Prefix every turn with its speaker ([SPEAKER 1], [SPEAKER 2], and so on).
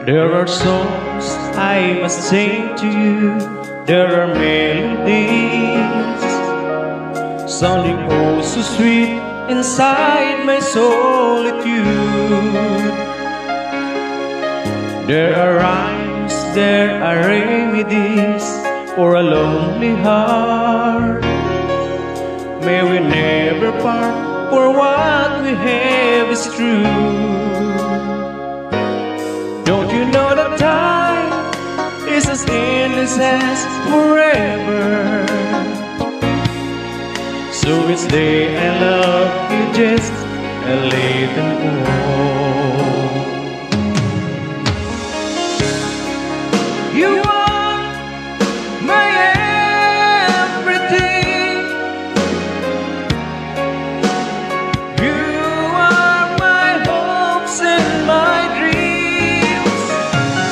[SPEAKER 1] There are songs I must sing to you. There are melodies sounding oh so sweet inside my solitude. There are rhymes, there are remedies for a lonely heart. May we never part, for what we have is true. Don't you know that time is as endless as forever? So each day I love you just a little more.